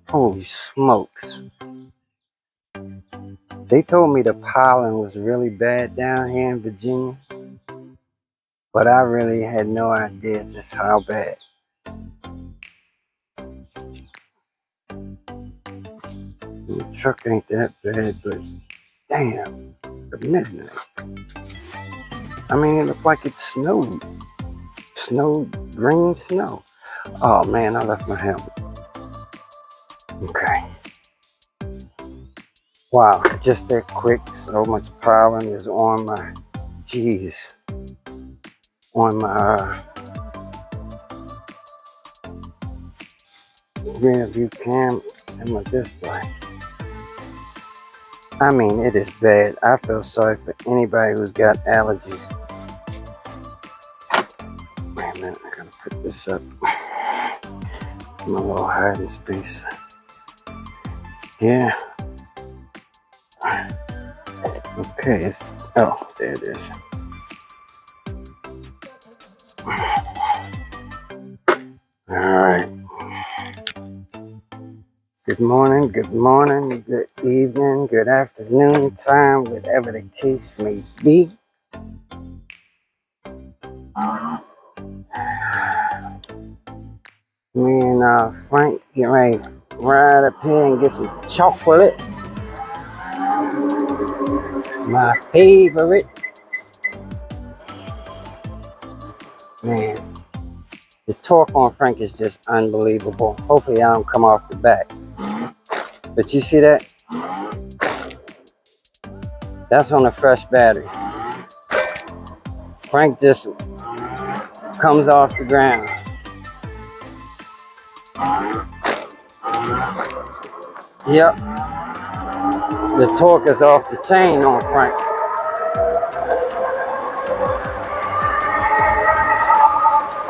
Holy smokes. They told me the pollen was really bad down here in Virginia, but I really had no idea just how bad. The truck ain't that bad, but damn, the midnight. I mean, it looked like it snowed. Snowed, green snow. Oh man, I left my helmet. Okay. Wow, just that quick. So much pollen is on my, geez, on my rear view cam and my display. I mean, it is bad. I feel sorry for anybody who's got allergies. Wait a minute, I gotta put this up. My little hiding space. Yeah. Okay, oh, there it is. Alright. Good morning, good evening, good afternoon time, whatever the case may be. Me and Frank get ready to ride up here and get some chocolate. My favorite. Man, the torque on Frank is just unbelievable. Hopefully I don't come off the back. But you see that? That's on a fresh battery. Frank just comes off the ground. Yep. The torque is off the chain on Frank.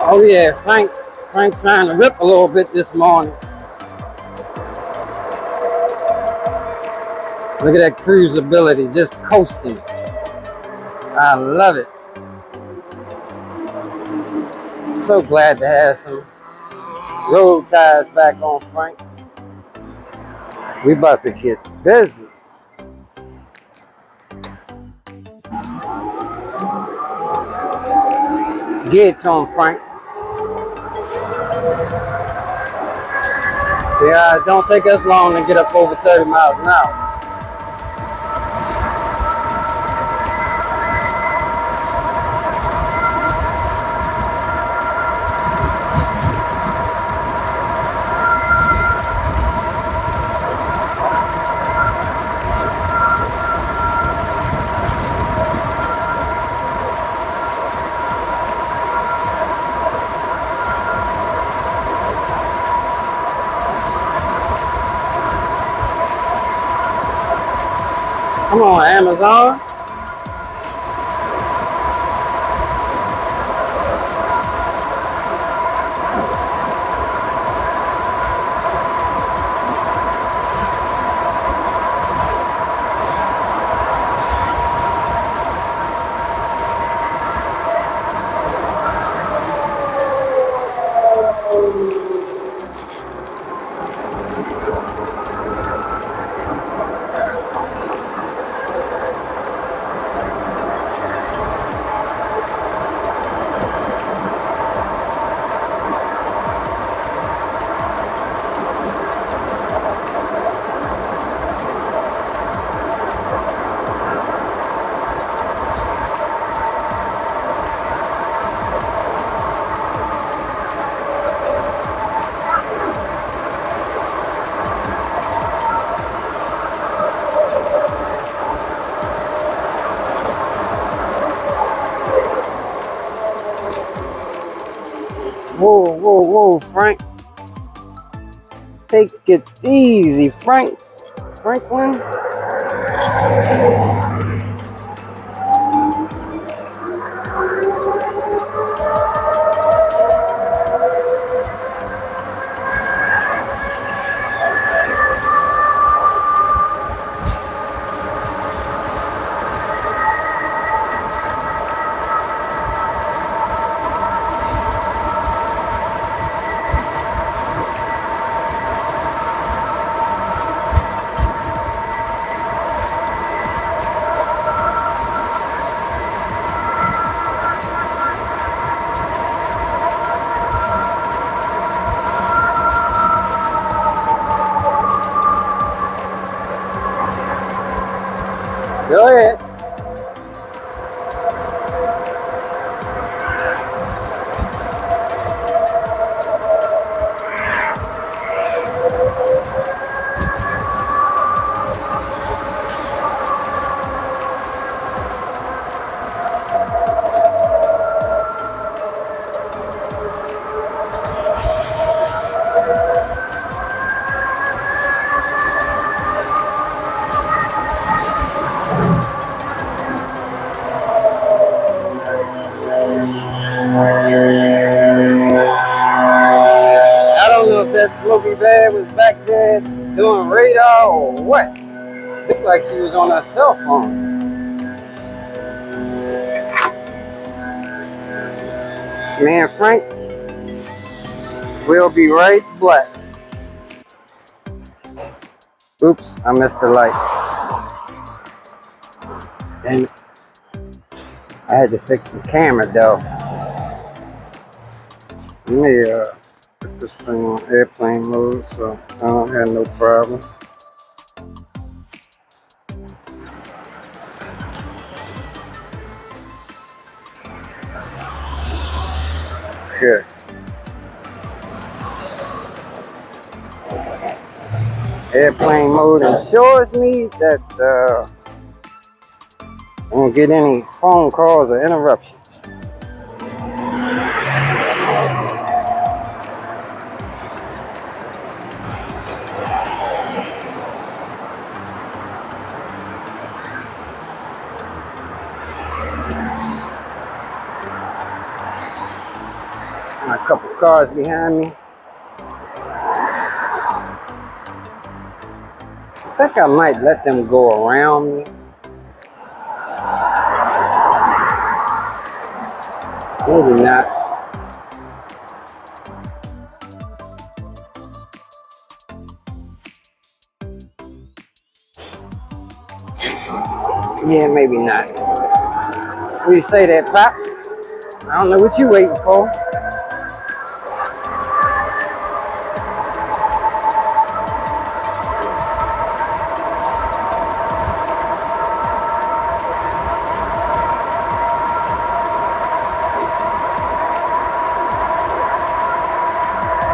Oh yeah, Frank trying to rip a little bit this morning. Look at that cruisability, just coasting. I love it. So glad to have some road tires back on Frank. We about to get busy. Get it to him, Frank. See, it don't take us long to get up over 30 miles an hour. Come on, Amazon. Whoa, whoa, whoa, Frank. Take it easy, Franklin. that Smokey Bad was back there doing radar or what? Looked like she was on her cell phone. Man, Frank, we'll be right back. Oops, I missed the light. And I had to fix the camera though. Let me put this thing on airplane mode so I don't have no problems. Good. Airplane mode ensures me that I won't get any phone calls or interruptions. A couple cars behind me. I think I might let them go around me. Maybe not. Yeah, maybe not. What do you say that, Pops? I don't know what you waiting for.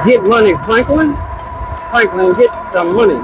Get money, Franklin. Franklin, get some money.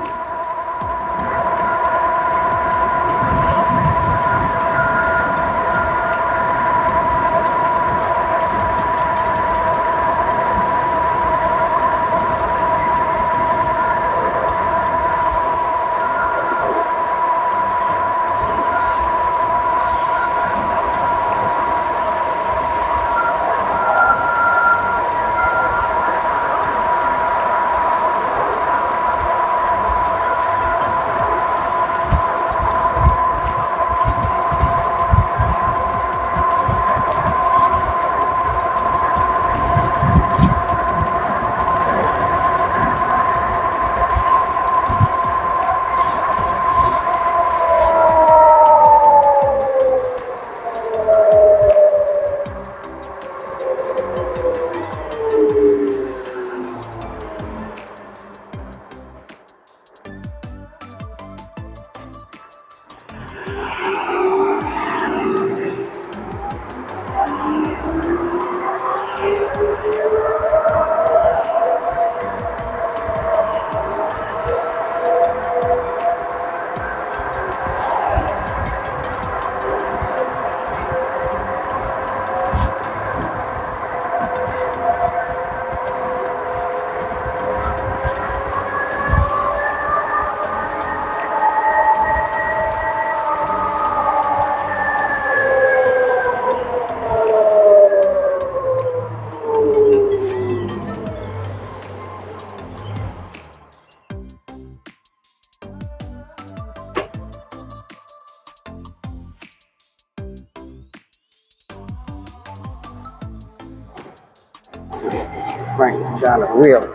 Frank trying to wheel it.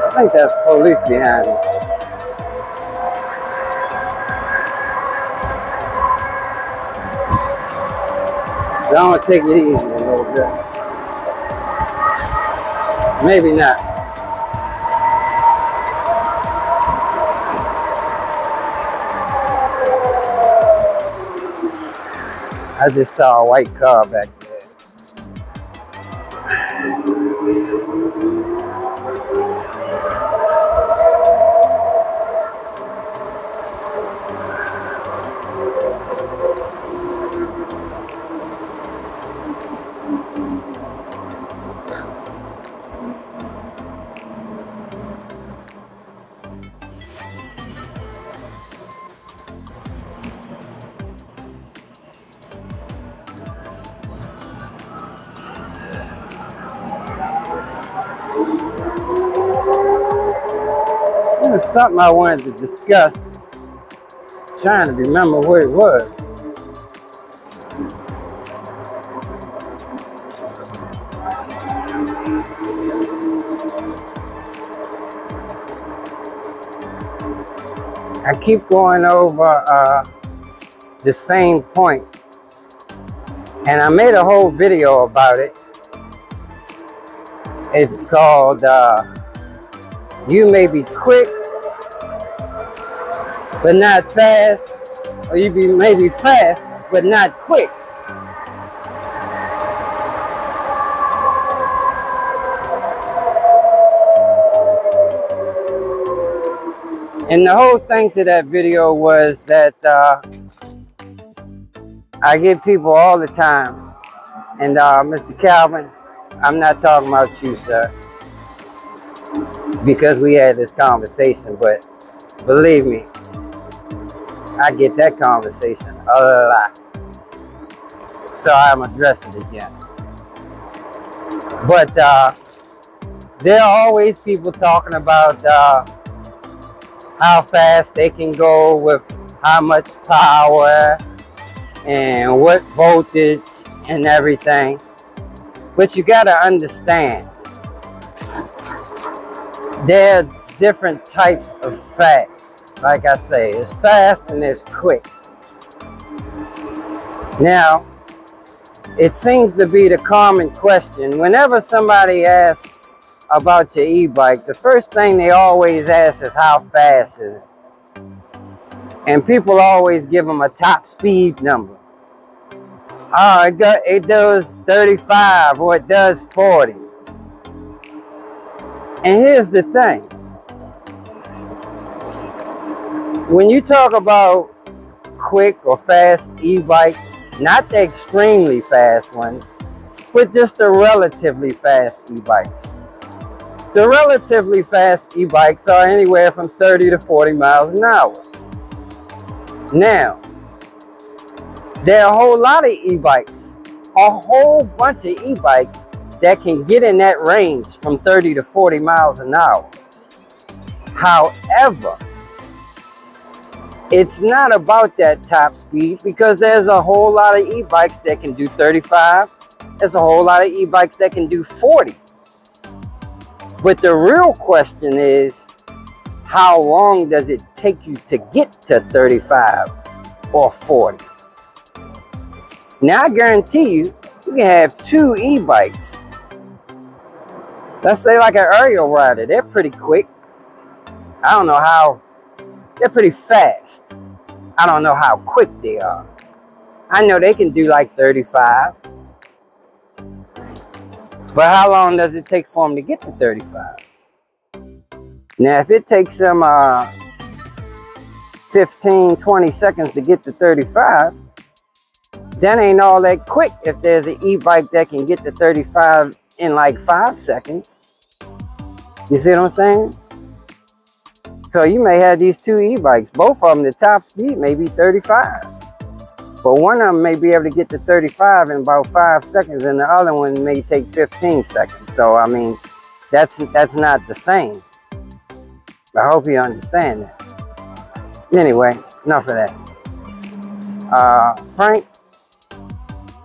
I think that's police behind me. So I'm gonna take it easy a little bit. Maybe not. I just saw a white car back there. It was something I wanted to discuss. Trying to remember what it was. I keep going over the same point, and I made a whole video about it. It's called You May Be Quick but not fast, or you may be fast but not quick. And the whole thing to that video was that I get people all the time, and Mr. Calvin, I'm not talking about you, sir, because we had this conversation, but believe me, I get that conversation a lot. So I'm addressing it again. But there are always people talking about how fast they can go with how much power and what voltage and everything. But you gotta understand, there are different types of fast. Like I say, it's fast and it's quick. Now, it seems to be the common question. Whenever somebody asks about your e-bike, the first thing they always ask is how fast is it? And people always give them a top speed number. Oh, it does 35 or it does 40. And here's the thing. When you talk about quick or fast e-bikes, not the extremely fast ones, but just the relatively fast e-bikes. The relatively fast e-bikes are anywhere from 30 to 40 miles an hour. Now, there are a whole lot of e-bikes, a whole bunch of e-bikes that can get in that range from 30 to 40 miles an hour. However, it's not about that top speed, because there's a whole lot of e-bikes that can do 35. There's a whole lot of e-bikes that can do 40. But the real question is, how long does it take you to get to 35 or 40? Now, I guarantee you, you can have two e-bikes. Let's say like an aerial rider. They're pretty quick. I don't know how. They're pretty fast. I don't know how quick they are. I know they can do like 35. But how long does it take for them to get to 35? Now, if it takes them 15, 20 seconds to get to 35, that ain't all that quick if there's an e-bike that can get to 35 in like 5 seconds. You see what I'm saying? So you may have these two e-bikes. Both of them, the top speed may be 35. But one of them may be able to get to 35 in about 5 seconds, and the other one may take 15 seconds. So, I mean, that's not the same. I hope you understand that. Anyway, enough of that.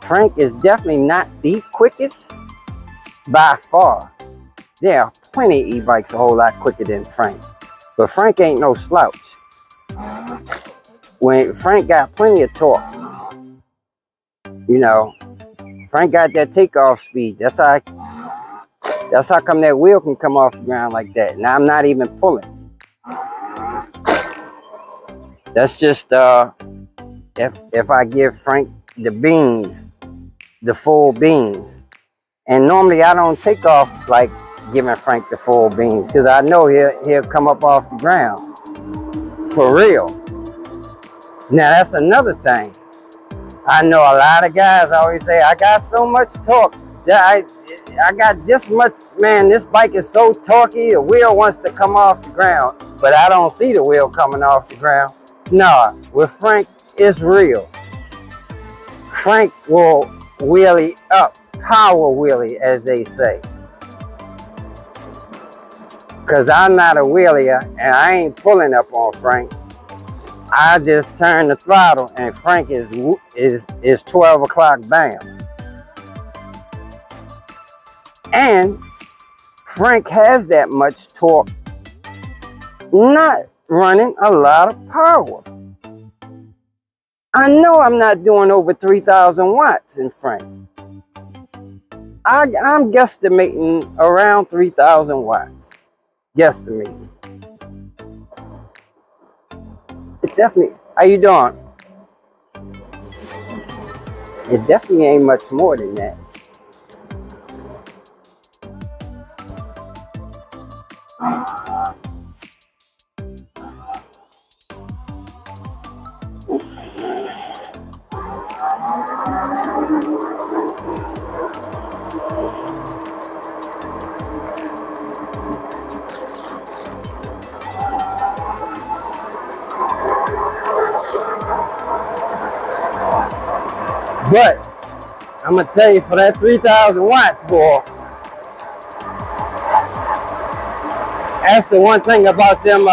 Frank is definitely not the quickest by far. There are plenty of e-bikes a whole lot quicker than Frank. But Frank ain't no slouch. When Frank got plenty of torque. You know, Frank got that takeoff speed. That's how come that wheel can come off the ground like that. Now I'm not even pulling. That's just if I give Frank the beans, the full beans. And normally I don't take off like giving Frank the full beans, because I know he'll come up off the ground for real. Now that's another thing. I know a lot of guys always say, I got so much torque that I got this much, man, this bike is so torquey, the wheel wants to come off the ground, but I don't see the wheel coming off the ground. Nah, with Frank, it's real. Frank will wheelie up, power wheelie, as they say. Because I'm not a wheelie and I ain't pulling up on Frank. I just turn the throttle and Frank is 12 o'clock bam. And Frank has that much torque, not running a lot of power. I know I'm not doing over 3,000 watts in Frank. I'm guesstimating around 3,000 watts. Guesstimating. It definitely, how you doing? It definitely ain't much more than that. But I'm gonna tell you, for that 3,000 watts, boy, that's the one thing about them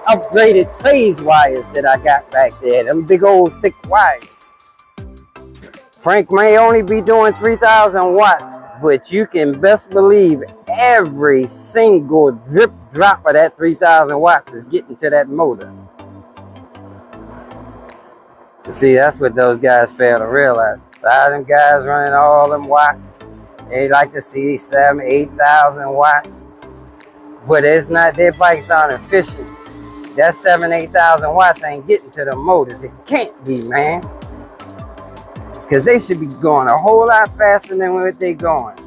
upgraded phase wires that I got back there. Them big old thick wires. Frank may only be doing 3,000 watts, but you can best believe every single drip drop of that 3,000 watts is getting to that motor. See, that's what those guys fail to realize. A lot of them guys running all them watts, they like to see 7,000, 8,000 watts, but it's not, their bikes aren't efficient. That 7,000, 8,000 watts ain't getting to the motors. It can't be, man. Because they should be going a whole lot faster than what they going.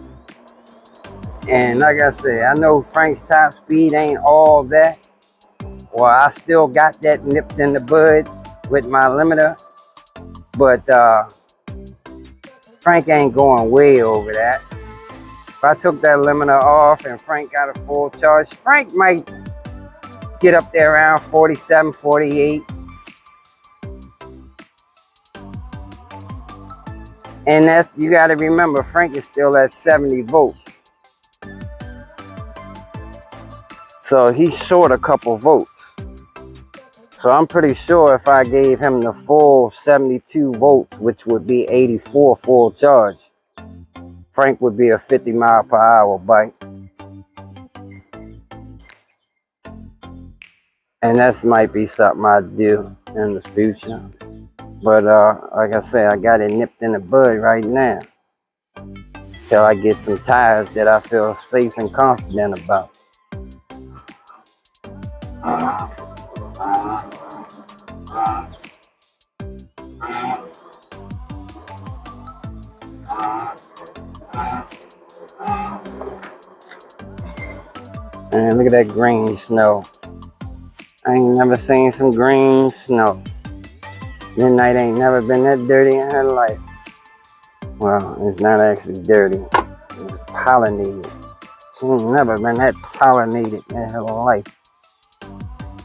And like I said, I know Frank's top speed ain't all that. Well, I still got that nipped in the bud with my limiter. But Frank ain't going way over that. If I took that limiter off and Frank got a full charge, Frank might get up there around 47, 48. And that's, you got to remember, Frank is still at 70 volts. So he's short a couple volts. So I'm pretty sure if I gave him the full 72 volts, which would be 84 full charge, Frank would be a 50 mile per hour bike. And that might be something I'd do in the future. But like I say, I got it nipped in the bud right now. Till I get some tires that I feel safe and confident about. And look at that green snow. I ain't never seen some green snow. Midnight ain't never been that dirty in her life. Well, it's not actually dirty. It's pollinated. She ain't never been that pollinated in her life.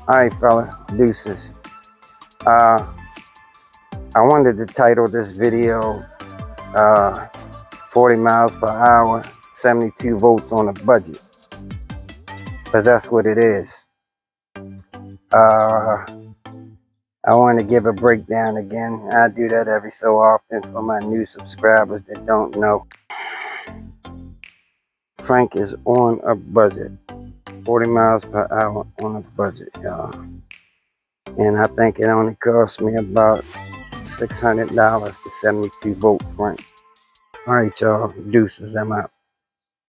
Alright, fellas, deuces. I wanted to title this video 40 miles per hour, 72 volts on a budget. Because that's what it is. I want to give a breakdown again. I do that every so often for my new subscribers that don't know. Frank is on a budget. 40 miles per hour on a budget, y'all. And I think it only cost me about $600 to 72 volt Frank. Alright, y'all. Deuces, I'm out.